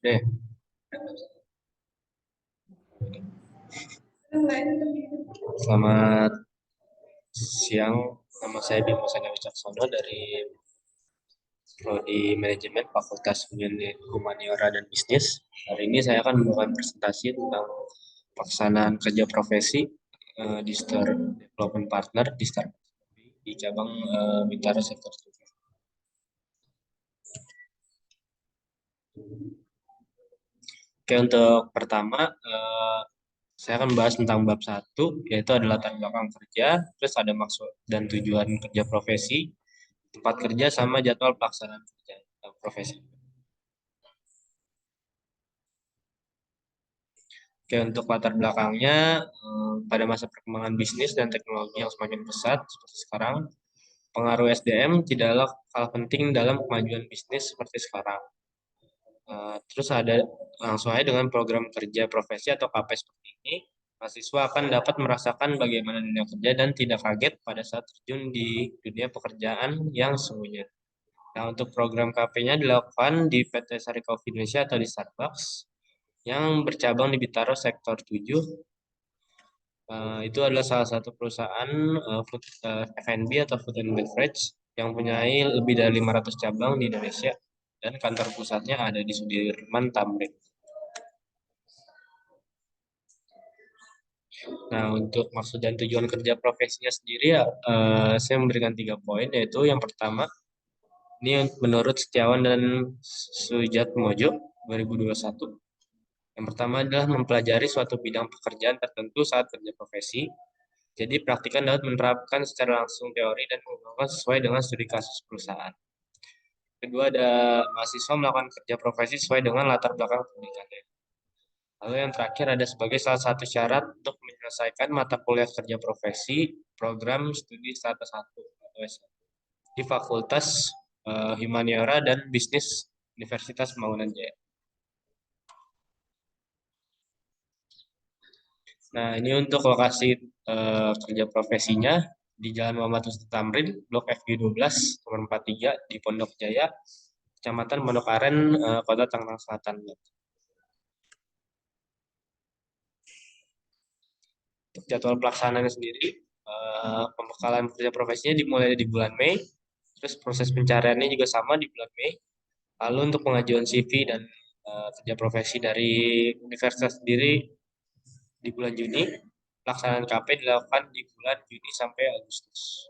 Oke, selamat siang. Nama saya Bimo Sanya Wicaksono dari Prodi Manajemen Fakultas Humaniora dan Bisnis. Hari ini saya akan membawakan presentasi tentang pelaksanaan kerja profesi di Store Development Partner di Starbucks di cabang Bintaro Sektor 7. Oke, untuk pertama saya akan membahas tentang bab 1, yaitu adalah latar belakang kerja, terus ada maksud dan tujuan kerja profesi, tempat kerja, sama jadwal pelaksanaan kerja profesi. Oke, untuk latar belakangnya, pada masa perkembangan bisnis dan teknologi yang semakin pesat seperti sekarang, pengaruh SDM tidaklah kalah penting dalam kemajuan bisnis seperti sekarang. Terus ada langsung aja dengan program kerja profesi atau KP seperti ini, mahasiswa akan dapat merasakan bagaimana dunia kerja dan tidak kaget pada saat terjun di dunia pekerjaan yang sesungguhnya. Nah, untuk program KP-nya dilakukan di PT Sari Coffee Indonesia atau di Starbucks yang bercabang di Bintaro Sektor 7. Itu adalah salah satu perusahaan food F&B atau food and beverage yang mempunyai lebih dari 500 cabang di Indonesia dan kantor pusatnya ada di Sudirman Tamrin. Nah, untuk maksud dan tujuan kerja profesinya sendiri ya, saya memberikan 3 poin, yaitu yang pertama, ini menurut Setiawan dan Sujatmojo 2021. Yang pertama adalah mempelajari suatu bidang pekerjaan tertentu saat kerja profesi. Jadi praktikan dapat menerapkan secara langsung teori dan mengembangkan sesuai dengan studi kasus perusahaan. Kedua, ada mahasiswa melakukan kerja profesi sesuai dengan latar belakang pendidikannya. Lalu yang terakhir ada sebagai salah satu syarat untuk menyelesaikan mata kuliah kerja profesi program studi status 1 atau S1 di Fakultas Humaniora dan Bisnis Universitas Pembangunan Jaya. Nah, ini untuk lokasi kerja profesinya di Jalan Muhammad Husni Tamrin, Blok FG12, nomor 43 di Pondok Jaya, Kecamatan Pondok Aren, Kota Tangerang Selatan. Untuk jadwal pelaksanaannya sendiri, pembekalan kerja profesinya dimulai di bulan Mei, terus proses pencariannya juga sama di bulan Mei. Lalu untuk pengajuan CV dan kerja profesi dari universitas sendiri di bulan Juni, pelaksanaan KP dilakukan di bulan Juni sampai Agustus.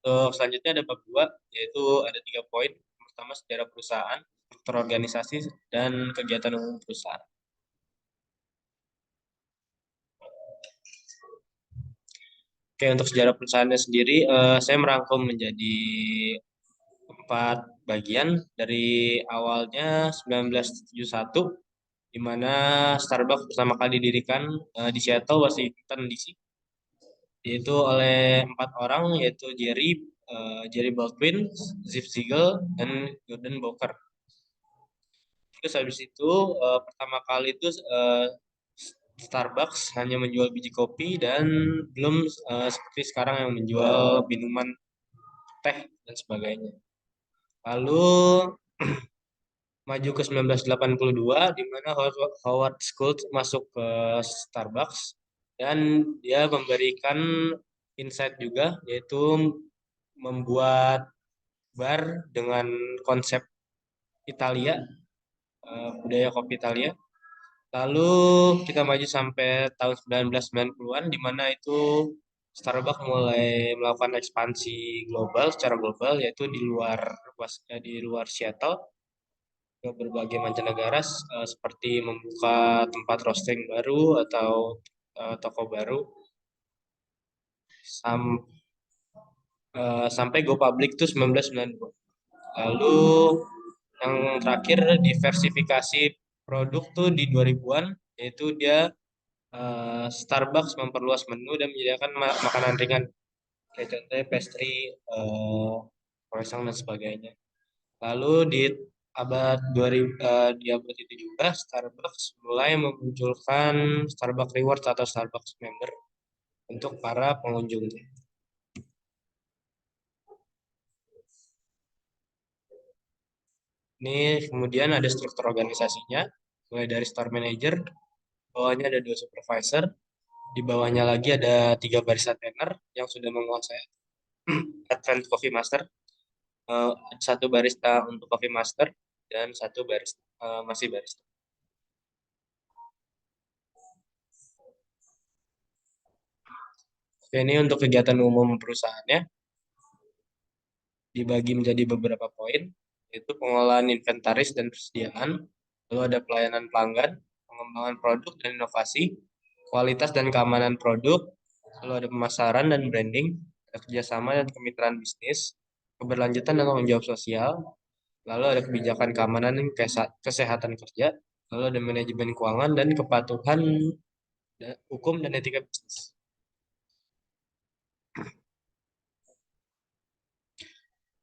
Untuk selanjutnya ada bab 2, yaitu ada 3 poin. Pertama, sejarah perusahaan, struktur organisasi, dan kegiatan umum perusahaan. Oke, untuk sejarah perusahaannya sendiri, saya merangkum menjadi 4 bagian. Dari awalnya 1971, di mana Starbucks pertama kali didirikan di Seattle, Washington DC, yaitu oleh 4 orang, yaitu Jerry Baldwin, Ziv Siegel, dan Gordon Booker. Terus habis itu pertama kali itu Starbucks hanya menjual biji kopi dan belum seperti sekarang yang menjual minuman teh dan sebagainya. Lalu maju ke 1982, di mana Howard Schultz masuk ke Starbucks dan dia memberikan insight juga, yaitu membuat bar dengan konsep Italia, budaya kopi Italia. Lalu kita maju sampai tahun 1990-an, di mana itu Starbucks mulai melakukan ekspansi global, secara global, yaitu di luar Seattle ke berbagai mancanegara, seperti membuka tempat roasting baru atau toko baru, sam- sampai go public itu 1992. Lalu yang terakhir diversifikasi produk tuh di 2000-an, yaitu dia Starbucks memperluas menu dan menyediakan makanan ringan, kayak contohnya pastry, croissant dan sebagainya. Lalu di abad itu juga Starbucks mulai memunculkan Starbucks Rewards atau Starbucks Member untuk para pengunjungnya. Ini kemudian ada struktur organisasinya, mulai dari store manager, bawahnya ada 2 supervisor, di bawahnya lagi ada 3 barista trainer yang sudah menguasai Advanced Coffee Master, 1 barista untuk Coffee Master, dan 1 barista masih barista. Oke, ini untuk kegiatan umum perusahaannya dibagi menjadi beberapa poin, yaitu pengelolaan inventaris dan persediaan, lalu ada pelayanan pelanggan, pengembangan produk dan inovasi, kualitas dan keamanan produk, lalu ada pemasaran dan branding, ada kerjasama dan kemitraan bisnis, keberlanjutan dan tanggung jawab sosial, lalu ada kebijakan keamanan dan kesehatan kerja, lalu ada manajemen keuangan dan kepatuhan hukum dan etika bisnis.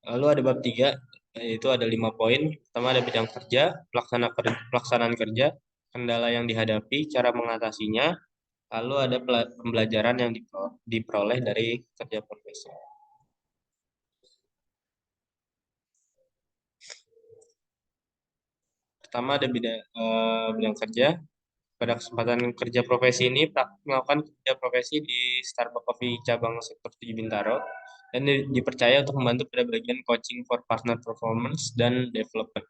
Lalu ada bab 3, yaitu ada 5 poin. Pertama ada bidang kerja, pelaksanaan kerja, kendala yang dihadapi, cara mengatasinya, lalu ada pembelajaran yang diperoleh dari kerja profesi. Pertama ada bidang kerja. Pada kesempatan kerja profesi ini, melakukan kerja profesi di Starbucks Coffee cabang sektor 7 Bintaro, dan dipercaya untuk membantu pada bagian coaching for partner performance dan development.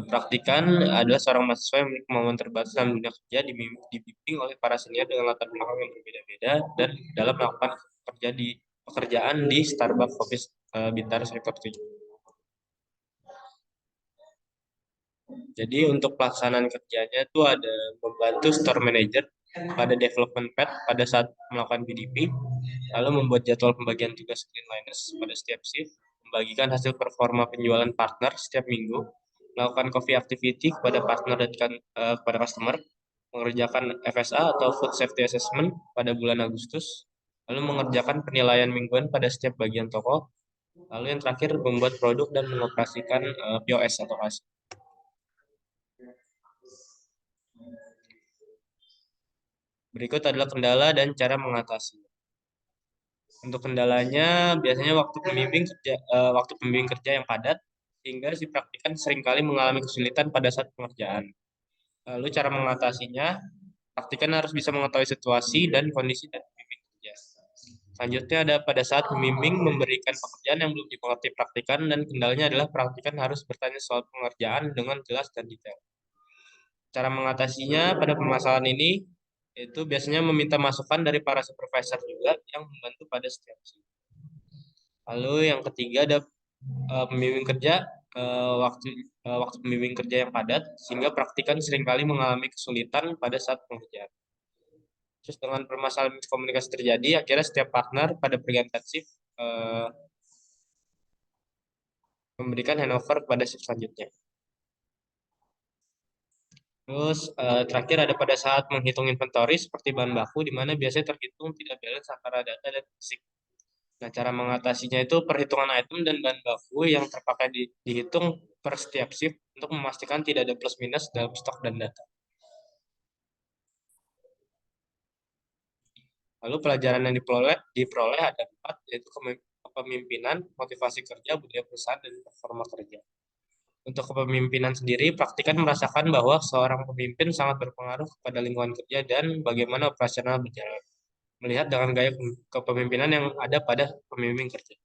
Praktikan adalah seorang mahasiswa yang memiliki kemampuan terbatas dalam dunia kerja, dibimbing oleh para senior dengan latar belakang yang berbeda-beda, dan dalam melakukan pekerjaan di Starbucks Coffee Bintaro sektor 7. Jadi untuk pelaksanaan kerjanya itu ada membantu store manager pada development pad pada saat melakukan BDP, lalu membuat jadwal pembagian tugas cleanliness pada setiap shift, membagikan hasil performa penjualan partner setiap minggu, melakukan coffee activity kepada partner dan kepada customer, mengerjakan FSA atau Food Safety Assessment pada bulan Agustus, lalu mengerjakan penilaian mingguan pada setiap bagian toko, lalu yang terakhir membuat produk dan mengoperasikan POS atau kas. Berikut adalah kendala dan cara mengatasi. Untuk kendalanya, biasanya waktu pembimbing kerja yang padat, sehingga si praktikan seringkali mengalami kesulitan pada saat pengerjaan. Lalu cara mengatasinya, praktikan harus bisa mengetahui situasi dan kondisi dari pembimbing kerja. Selanjutnya ada pada saat pembimbing memberikan pekerjaan yang belum dimengerti praktikan, dan kendalanya adalah praktikan harus bertanya soal pengerjaan dengan jelas dan detail. Cara mengatasinya pada permasalahan ini itu biasanya meminta masukan dari para supervisor juga yang membantu pada setiap shift. Lalu yang ketiga ada pembimbing kerja waktu pembimbing kerja yang padat sehingga praktikan seringkali mengalami kesulitan pada saat pengerjaan. Terus dengan permasalahan komunikasi terjadi, akhirnya setiap partner pada pergantian shift memberikan handover pada shift selanjutnya. Terus terakhir ada pada saat menghitung inventory seperti bahan baku, di mana biasanya terhitung tidak balance antara data dan fisik. Nah, cara mengatasinya itu perhitungan item dan bahan baku yang terpakai dihitung per setiap shift untuk memastikan tidak ada plus minus dalam stok dan data. Lalu pelajaran yang diperoleh ada 4, yaitu kepemimpinan, motivasi kerja, budaya perusahaan, dan performa kerja. Untuk kepemimpinan sendiri, praktikan merasakan bahwa seorang pemimpin sangat berpengaruh kepada lingkungan kerja dan bagaimana operasional berjalan. Melihat dengan gaya kepemimpinan yang ada pada pemimpin kerja.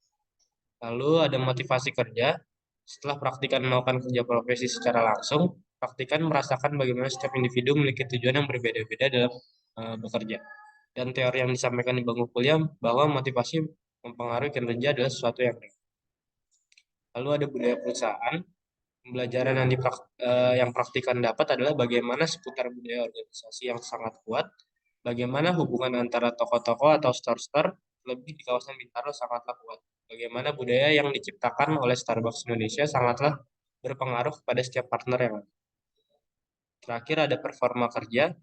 Lalu ada motivasi kerja. Setelah praktikan melakukan kerja profesi secara langsung, praktikan merasakan bagaimana setiap individu memiliki tujuan yang berbeda-beda dalam bekerja. Dan teori yang disampaikan di bangku kuliah bahwa motivasi mempengaruhi kinerja adalah sesuatu yang real. Lalu ada budaya perusahaan. Pembelajaran yang praktikan dapat adalah bagaimana seputar budaya organisasi yang sangat kuat, bagaimana hubungan antara toko-toko atau store-store lebih di kawasan Bintaro sangatlah kuat. Bagaimana budaya yang diciptakan oleh Starbucks Indonesia sangatlah berpengaruh pada setiap partner yang ada. Terakhir ada performa kerja.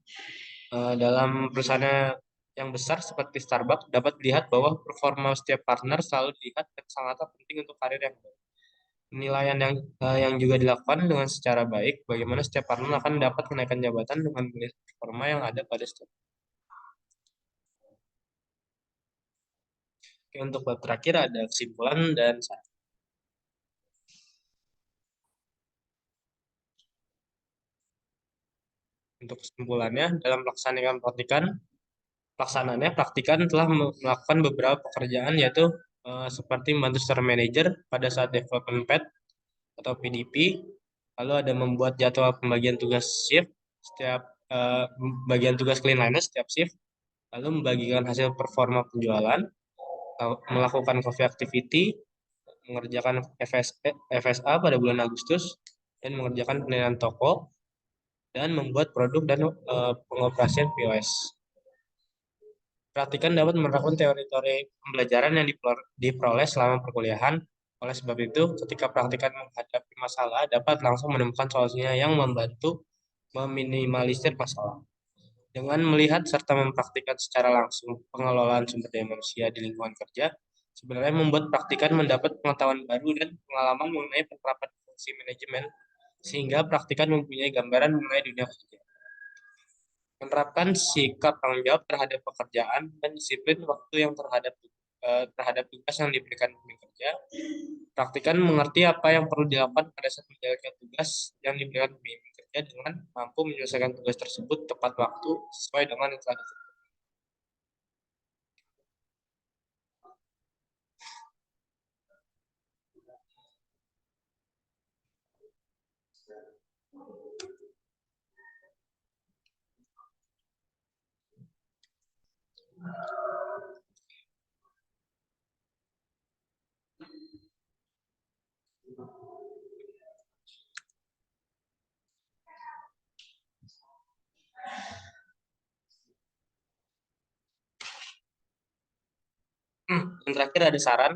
Dalam perusahaan yang besar seperti Starbucks dapat dilihat bahwa performa setiap partner selalu dilihat dan sangatlah penting untuk karir yang baik. Penilaian yang juga dilakukan dengan secara baik, bagaimana setiap partner akan dapat kenaikan jabatan dengan melihat performa yang ada pada setiap. Oke, untuk bab terakhir ada kesimpulan dan saran. Untuk kesimpulannya, dalam praktikan telah melakukan beberapa pekerjaan yaitu seperti membantu store manager pada saat development pad atau PDP, lalu ada membuat jadwal pembagian tugas shift setiap bagian tugas cleanliness setiap shift, lalu membagikan hasil performa penjualan, melakukan coffee activity, mengerjakan FSA pada bulan Agustus, dan mengerjakan penilaian toko, dan membuat produk dan pengoperasian POS. Praktikan dapat menerapkan teori-teori pembelajaran yang diperoleh selama perkuliahan. Oleh sebab itu, ketika praktikan menghadapi masalah, dapat langsung menemukan solusinya yang membantu meminimalisir masalah. Dengan melihat serta mempraktikkan secara langsung pengelolaan sumber daya manusia di lingkungan kerja, sebenarnya membuat praktikan mendapat pengetahuan baru dan pengalaman mengenai penerapan fungsi manajemen, sehingga praktikan mempunyai gambaran mengenai dunia kerja. Menerapkan sikap tanggung jawab terhadap pekerjaan dan disiplin waktu yang terhadap tugas yang diberikan pemimpin kerja. Praktikan mengerti apa yang perlu dilakukan pada saat menjalankan tugas yang diberikan pemimpin kerja dengan mampu menyelesaikan tugas tersebut tepat waktu sesuai dengan yang telah ditentukan. Yang terakhir ada saran,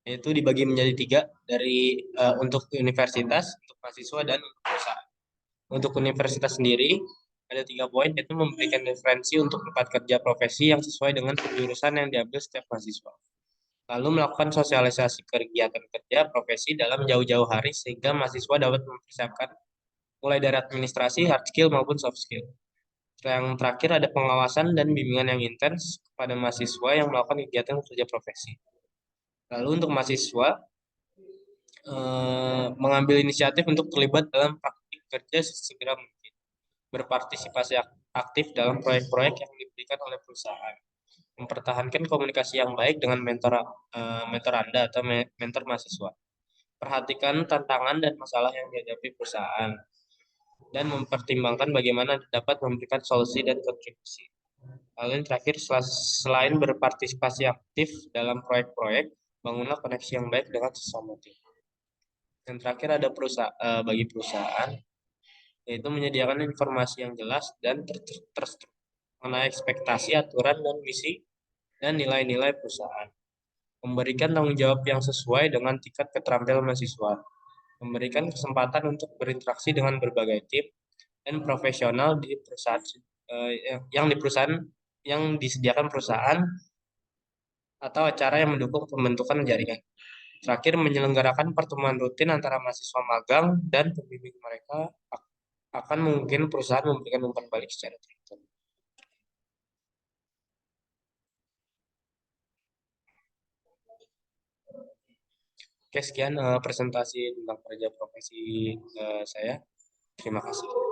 yaitu dibagi menjadi tiga untuk universitas, untuk mahasiswa, dan untuk perusahaan. Untuk universitas sendiri, ada 3 poin, yaitu memberikan referensi untuk tempat kerja profesi yang sesuai dengan penjurusan yang diambil setiap mahasiswa. Lalu melakukan sosialisasi kegiatan kerja profesi dalam jauh-jauh hari sehingga mahasiswa dapat mempersiapkan mulai dari administrasi, hard skill maupun soft skill. Yang terakhir ada pengawasan dan bimbingan yang intens kepada mahasiswa yang melakukan kegiatan kerja profesi. Lalu untuk mahasiswa, mengambil inisiatif untuk terlibat dalam praktik kerja sesegera mungkin, berpartisipasi aktif dalam proyek-proyek yang diberikan oleh perusahaan, mempertahankan komunikasi yang baik dengan mentor Anda atau mentor mahasiswa, perhatikan tantangan dan masalah yang dihadapi perusahaan, dan mempertimbangkan bagaimana dapat memberikan solusi dan kontribusi. Lalu yang terakhir, selain berpartisipasi aktif dalam proyek-proyek, bangunlah koneksi yang baik dengan sesama tim. Yang terakhir ada bagi perusahaan, yaitu menyediakan informasi yang jelas dan terstruktur mengenai ekspektasi, aturan, dan misi, dan nilai-nilai perusahaan. Memberikan tanggung jawab yang sesuai dengan tingkat keterampilan mahasiswa. Memberikan kesempatan untuk berinteraksi dengan berbagai tim dan profesional di perusahaan yang disediakan perusahaan atau acara yang mendukung pembentukan jaringan. Terakhir, menyelenggarakan pertemuan rutin antara mahasiswa magang dan pembimbing mereka akan mungkin perusahaan memberikan umpan balik secara teratur. Oke, sekian presentasi tentang kerja profesi saya. Terima kasih.